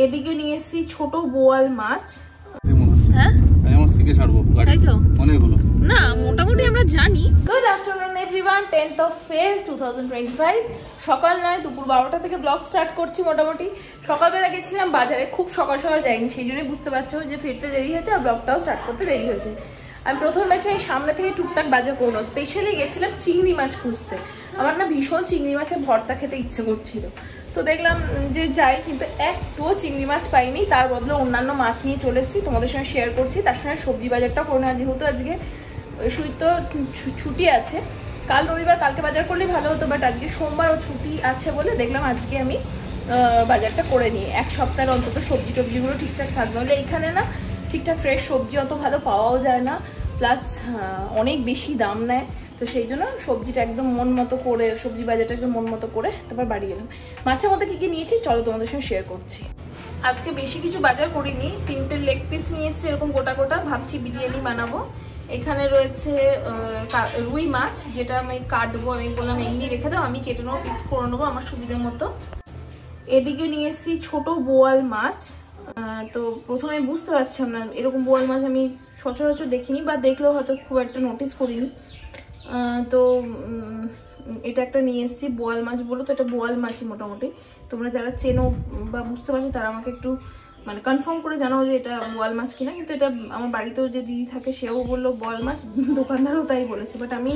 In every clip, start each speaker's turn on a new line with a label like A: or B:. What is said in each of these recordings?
A: এদিকে নিয়ে এসেছি ছোট বোয়াল মাছ।
B: হ্যাঁ আমি আমার শিখে ছাড়বো তাই তো অনেক হলো না মোটামুটি আমরা জানি।
A: Good afternoon everyone, 10th of Feb 2025 সকাল নয় দুপুর 12টা থেকে ব্লগ স্টার্ট করছি। মোটামুটি সকালবেলা গেছিলাম বাজারে, খুব সকাল সকাল যাইনি, সেই জন্যই বুঝতে পারছো যে ফিরতে দেরি হয়েছে আর ব্লগটাও স্টার্ট করতে দেরি হয়েছে। আমি প্রথম ম্যাচে এই সামনে থেকে টুকটাক বাজার করবো, স্পেশালি গেছিলাম চিংড়ি মাছ খুঁজতে। আমার না ভীষণ চিংড়ি মাছের ভর্তা খেতে ইচ্ছে করছিল, তো দেখলাম যে যাই, কিন্তু একটুও চিংড়ি মাছ পাইনি। তার বদলে অন্যান্য মাছ নিয়ে চলে এসেছি, তোমাদের সঙ্গে শেয়ার করছি। তার সঙ্গে সবজি বাজারটাও করে নেওয়া, যেহেতু আজকে সুই তো ছুটি আছে। কাল রবিবার, কালকে বাজার করলেই ভালো হতো, বাট আজকে সোমবার ও ছুটি আছে বলে দেখলাম আজকে আমি বাজারটা করে নিই। এক সপ্তাহের অন্তত সবজি টবজিগুলো ঠিকঠাক থাকবে, হলে এখানে না ঠিকঠাক ফ্রেশ সবজি অত ভালো পাওয়াও যায় না, প্লাস অনেক বেশি দাম নেয়। তো সেই জন্য সবজিটা একদম মন মতো করে, সবজি বাজারটা একদম মন মতো করে তারপর বাড়ি গেলাম। মাছের মধ্যে কী কী নিয়েছি চলো তোমাদের সঙ্গে শেয়ার করছি। আজকে বেশি কিছু বাজার করিনি, 3টে লেগ পিস নিয়ে এসেছি এরকম গোটা গোটা, ভাবছি বিরিয়ানি বানাবো। এখানে রয়েছে রুই মাছ, যেটা আমি কাটবো, আমি বললাম এমনি রেখে দাও, আমি কেটে নেবো, পিস করে নেবো আমার সুবিধার মতো। এদিকে নিয়ে এসেছি ছোট বোয়াল মাছ। তো প্রথমে বুঝতে পারছিলাম না, এরকম বোয়াল মাছ আমি সচরাচর দেখিনি, বা দেখলেও হয়তো খুব একটা নোটিস করিনি। তো এটা একটা নিয়ে এসেছি, বোয়াল মাছ বলো তো, এটা বোয়াল মাছই মোটামুটি। তোমরা যারা চেনো বা বুঝতে পারছো তারা আমাকে একটু মানে কনফার্ম করে জানাও যে এটা বোয়াল মাছ কিনা। কিন্তু এটা আমার বাড়িতেও যে দিদি থাকে সেও বললো বোয়াল মাছ, দোকানদারও তাই বলেছে, বাট আমি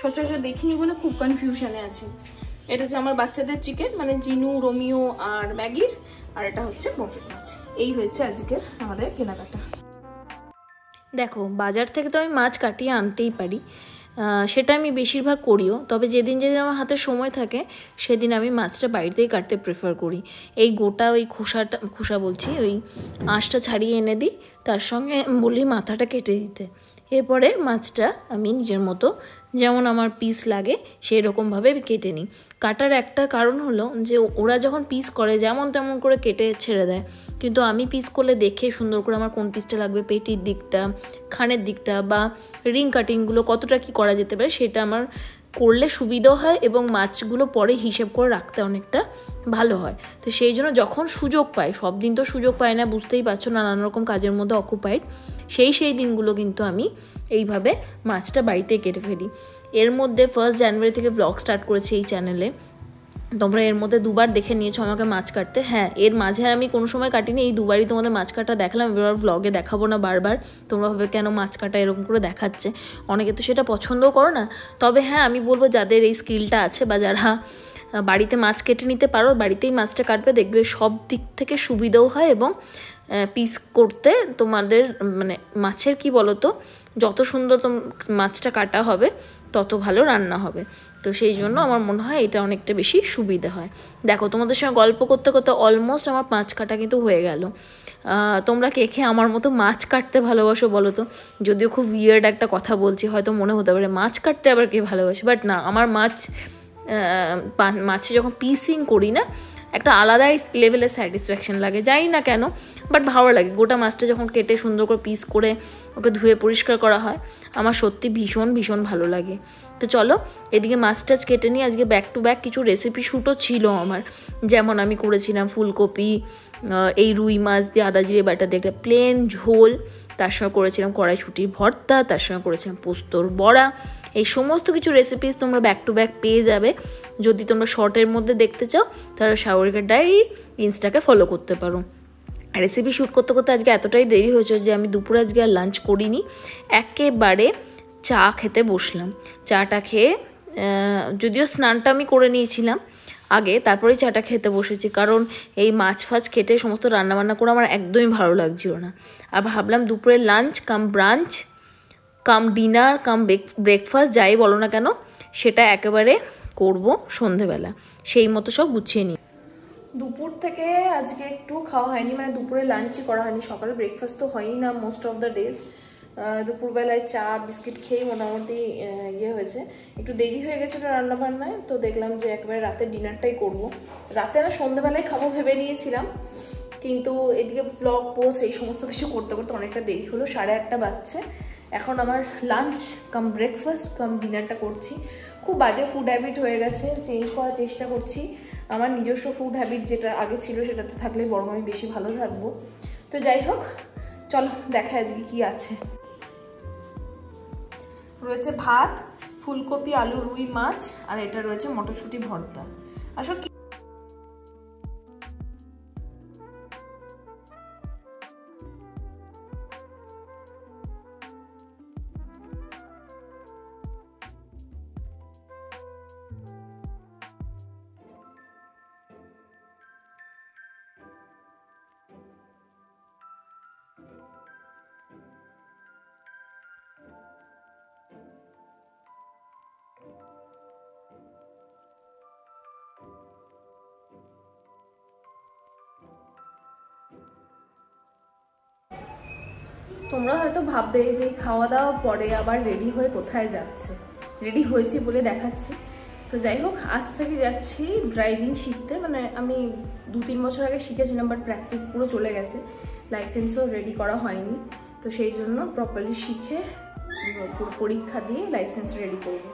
A: সচরাচর দেখিনি বলে খুব কনফিউশনে আছি। এটা হচ্ছে আমার বাচ্চাদের চিকেন, মানে জিনু, রোমিও আর ম্যাগির, আর এটা হচ্ছে পকেট মাছ। এই হয়েছে আজকের আমাদের কেনাকাটা।
B: দেখো বাজার থেকে তো আমি মাছ কাটিয়ে আনতেই পারি, সেটা আমি বেশিরভাগ করিও, তবে যেদিন যেদিন আমার হাতে সময় থাকে সেদিন আমি মাছটা বাড়িতেই কাটতে প্রেফার করি। এই গোটা ওই খোসা বলছি, ওই আঁশটা ছাড়িয়ে এনে দিই, তার সঙ্গে বলি মাথাটা কেটে দিতে। এরপরে মাছটা আমি নিজের মতো যেমন আমার পিস লাগে সেই রকমভাবে কেটে নিই। কাটার একটা কারণ হলো যে ওরা যখন পিস করে যেমন তেমন করে কেটে ছেড়ে দেয়, কিন্তু আমি পিস করলে দেখে সুন্দর করে আমার কোন পিসটা লাগবে, পেটির দিকটা, খানের দিকটা বা রিং কাটিংগুলো কতটা কি করা যেতে পারে সেটা আমার করলে সুবিধাও হয়, এবং মাছগুলো পরে হিসেব করে রাখতে অনেকটা ভালো হয়। তো সেই জন্য যখন সুযোগ পাই, সব দিন তো সুযোগ পাই না বুঝতেই পারছো, নানান রকম কাজের মধ্যে অকুপাইড, সেই দিনগুলো কিন্তু আমি এইভাবে মাছটা বাড়িতে কেটে ফেলি। এর মধ্যে 1 জানুয়ারি থেকে ব্লগ স্টার্ট করেছি এই চ্যানেলে, তোমরা এর মধ্যে 2বার দেখে নিয়েছো আমাকে মাছ কাটতে। হ্যাঁ, এর মাঝে আমি কোনো সময় কাটিনি, এই 2বারই তোমাদের মাছ কাটা দেখালাম। এবার ব্লগে দেখাবো না বারবার, তোমরা ভাবে কেন মাছ কাটা এরকম করে দেখাচ্ছে, অনেকে তো সেটা পছন্দও করো না। তবে হ্যাঁ, আমি বলবো যাদের এই স্কিলটা আছে বা যারা বাড়িতে মাছ কেটে নিতে পারো, বাড়িতেই মাছটা কাটবে, দেখবে সব দিক থেকে সুবিধাও হয়, এবং পিস করতে তোমাদের মানে মাছের কি বলো তো, যত সুন্দর মাছটা কাটা হবে তত ভালো রান্না হবে। তো সেই জন্য আমার মনে হয় এটা অনেকটা বেশি সুবিধা হয়। দেখো তোমাদের সঙ্গে গল্প করতে করতে অলমোস্ট আমার মাছ কাটা কিন্তু হয়ে গেল। তোমরা কে কে আমার মতো মাছ কাটতে ভালোবাসো বলো তো? যদিও খুব উইয়ার্ড একটা কথা বলছি, হয়তো মনে হতে পারে মাছ কাটতে আবার কে ভালোবাসে, বাট না, আমার মাছে যখন পিসিং করি না, একটা আলাদাই লেভেলের স্যাটিসফ্যাকশন লাগে, জানি না কেন, বাট ভালো লাগে। গোটা মাছটা যখন কেটে সুন্দর করে পিস করে ওকে ধুয়ে পরিষ্কার করা হয়, আমার সত্যি ভীষণ ভীষণ ভালো লাগে। তো চলো এদিকে মাছ টাছ কেটে নিই। আজকে ব্যাক টু ব্যাক কিছু রেসিপি শ্যুটও ছিল আমার, যেমন আমি করেছিলাম ফুলকপি এই রুই মাছ দিয়ে আদা জিরে বাটা দিয়ে একটা প্লেন ঝোল, তার সঙ্গে করেছিলাম কড়াইশুঁটির ভর্তা, তার সঙ্গে করেছিলাম পোস্তর বড়া। এই সমস্ত কিছু রেসিপিস তোমরা ব্যাক টু ব্যাক পেয়ে যাবে। যদি তোমরা শর্টের মধ্যে দেখতে চাও তাহলে সাগরিকার ডায়েরি ইনস্টাকে ফলো করতে পারো। রেসিপি শ্যুট করতে করতে আজকে এতটাই দেরি হয়েছে যে আমি দুপুরে আজকে আর লাঞ্চ করিনি, একেবারে চা খেতে বসলাম। চাটা খেয়ে, যদিও স্নানটা আমি করে নিয়েছিলাম আগে, তারপরেই চাটা খেতে বসেছি, কারণ এই মাছ ফাছ কেটে সমস্ত রান্নাবান্না করে আমার একদমই ভালো লাগছিল না। আর ভাবলাম দুপুরে লাঞ্চ কাম ব্রাঞ্চ কাম ডিনার কাম ব্রেকফাস্ট যাই বলো না কেন সেটা একেবারে করব সন্ধেবেলা, সেই মতো সব গুছিয়ে নিই।
A: দুপুর থেকে আজকে একটু খাওয়া হয়নি, মানে দুপুরে লাঞ্চই করা হয়নি, সকালে ব্রেকফাস্ট তো হয়ই না মোস্ট অফ দ্য ডেজ। দুপুরবেলায় চা বিস্কিট খেয়েই মোটামুটি হয়েছে। একটু দেরি হয়ে গেছিলো রান্নাবান্নায়, তো দেখলাম যে একেবারে রাতের ডিনারটাই করব। রাতে না সন্ধ্যেবেলায় খাবো ভেবে নিয়েছিলাম, কিন্তু এদিকে ব্লগ পোস্ট এই সমস্ত কিছু করতে করতে অনেকটা দেরি হলো, 8:30 বাজছে। এখন আমার লাঞ্চ কাম ব্রেকফাস্ট কাম ডিনারটা করছি। খুব বাজে ফুড হ্যাবিট হয়ে গেছে, চেঞ্জ করার চেষ্টা করছি। আমার নিজস্ব ফুড হ্যাবিট যেটা আগে ছিল সেটাতে থাকলে বরং আমি বেশি ভালো থাকবো। তো যাই হোক, চলো দেখা আজকে কি আছে। রয়েছে ভাত, ফুলকপি, আলু, রুই মাছ, আর এটা রয়েছে মটরশুঁটি ভর্তা। আসলে তোমরা হয়তো ভাববে যে খাওয়া দাওয়া পরে আবার রেডি হয়ে কোথায় যাচ্ছে, রেডি হয়েছি বলে দেখাচ্ছি। তো যাই হোক, আজ থেকে যাচ্ছি ড্রাইভিং শিখতে। মানে আমি 2-3 বছর আগে শিখেছিলাম, বাট প্র্যাকটিস পুরো চলে গেছে, লাইসেন্সও রেডি করা হয়নি। তো সেই জন্য প্রপারলি শিখে পরীক্ষা দিয়ে লাইসেন্স রেডি করব।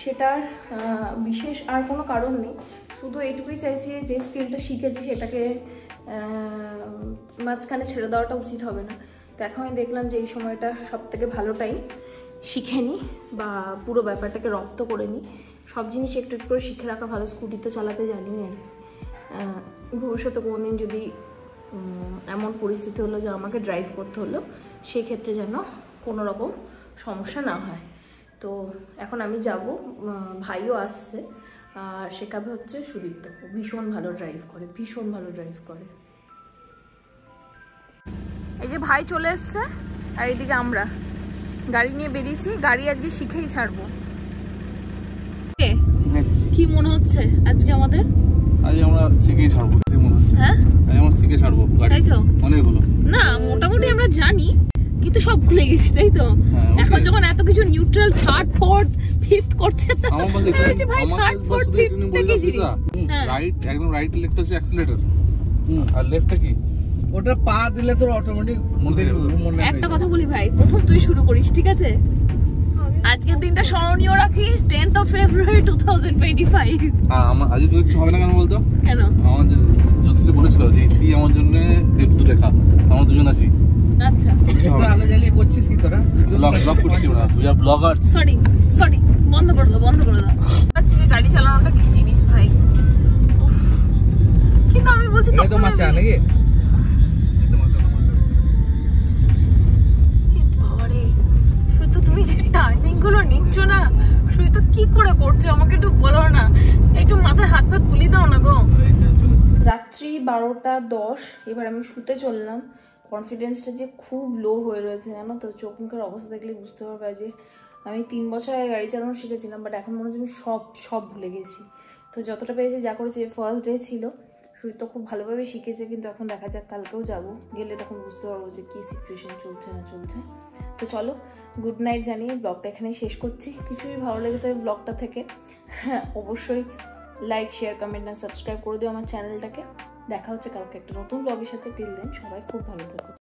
A: সেটার বিশেষ আর কোনো কারণ নেই, শুধু এইটুকুই চাইছি যে স্কিলটা শিখেছি সেটাকে মাঝখানে ছেড়ে দেওয়াটা উচিত হবে না। তো এখন আমি দেখলাম যে এই সময়টা সব থেকে ভালো টাইম, শিখে নিই বা পুরো ব্যাপারটাকে রপ্ত করে নিই। সব জিনিস একটু একটু করে শিখে রাখা ভালো। স্কুটি তো চালাতে জানি না, ভবিষ্যতে কোনোদিন যদি এমন পরিস্থিতি হলো যে আমাকে ড্রাইভ করতে হলো, সেক্ষেত্রে যেন কোনো রকম সমস্যা না হয়। তো এখন আমি যাব, ভাইও আসছে, আর শেখাবে হচ্ছে সুদীপ্ত। ভীষণ ভালো ড্রাইভ করে, ভীষণ ভালো ড্রাইভ করে। এই যে ভাই চলে এসছে, আর এইদিকে আমরা গাড়ি নিয়ে বেরিয়েছি। গাড়ি আজকে শিখেই ছাড়বো। কি মনে হচ্ছে আজকে আমাদের?
C: আজ আমরা শিখেই ছাড়বো মনে হচ্ছে।
A: হ্যাঁ,
C: আজ আমরা শিখে ছাড়বো গাড়ি। তাই তো, অনেক হলো
A: না মোটামুটি আমরা জানি, কিন্তু সব ভুলে গেছি, তাই তো। এখন যখন এত কিছু নিউট্রাল, থার্ড, ফোর্থ, ফিফথ করছে, তো
C: আমার বলতে ভাই থার্ড, ফোর্থ, ফিফথ কি জিনিস? রাইট, একদম রাইট লেগটা হচ্ছে অ্যাক্সিলারেটর, আর লেফটটা কি? ওটা পা দিলে তোর অটোমেটিক মনে থাকে।
A: একটা কথা বলি ভাই, প্রথম তুই শুরু করিস, ঠিক আছে? আজকের দিনটা স্মরণীয় রাখিস, 10th of February 2025।
C: হ্যাঁ, আজ তো কিছু হবে না কেন বলতো?
A: কেন?
C: আমার জ্যোতিষী বলেছিল যে তুই আমার জন্য দেবদূত রেখা, আমরা দুজন আছি।
A: আচ্ছা,
C: আলো জ্বালিয়ে করছিস কি তোরা? ব্লগ করছিস না, তুই আর ব্লগার।
A: সরি, বন্ধ করে দাও, বন্ধ করে দাও। আজকে গাড়ি চালানোটা কি জিনিস ভাই, কিন্তু আমি বলছি তো মাসে নাকি তুমি যে টার্নিং গুলো নিচ্ছ না, শুই তো কি করে করছো আমাকে একটু বলো না, একটু মাথায় হাত পা তুলি দাও না গো। রাত্রি 12:10, এবার আমি শুতে চললাম। কনফিডেন্সটা যে খুব লো হয়ে রয়েছে জানো তো, চোখ মুখের অবস্থা দেখলে বুঝতে পারবে যে আমি 3 বছর আগে গাড়ি চালানো শিখেছিলাম, বাট এখন মনে হচ্ছে আমি সব ভুলে গেছি। তো যতটা পেরেছি যা করেছি, ফার্স্ট ডে ছিল, শুই তো খুব ভালোভাবে শিখেছে, কিন্তু এখন দেখা যাক, কালকেও যাবো, গেলে তখন বুঝতে পারবো যে কী সিচুয়েশন চলছে না চলছে। তো চলো, গুড নাইট জানিয়ে ব্লগটা এখানেই শেষ করছি। কিছুই ভালো লেগে থাকে ব্লগটা থেকে, হ্যাঁ অবশ্যই লাইক, শেয়ার, কমেন্ট আর সাবস্ক্রাইব করে দিও আমার চ্যানেলটাকে। দেখা হচ্ছে কালকে একটা নতুন ব্লগের সাথে। টিল দেন সবাই খুব ভালো থাকো।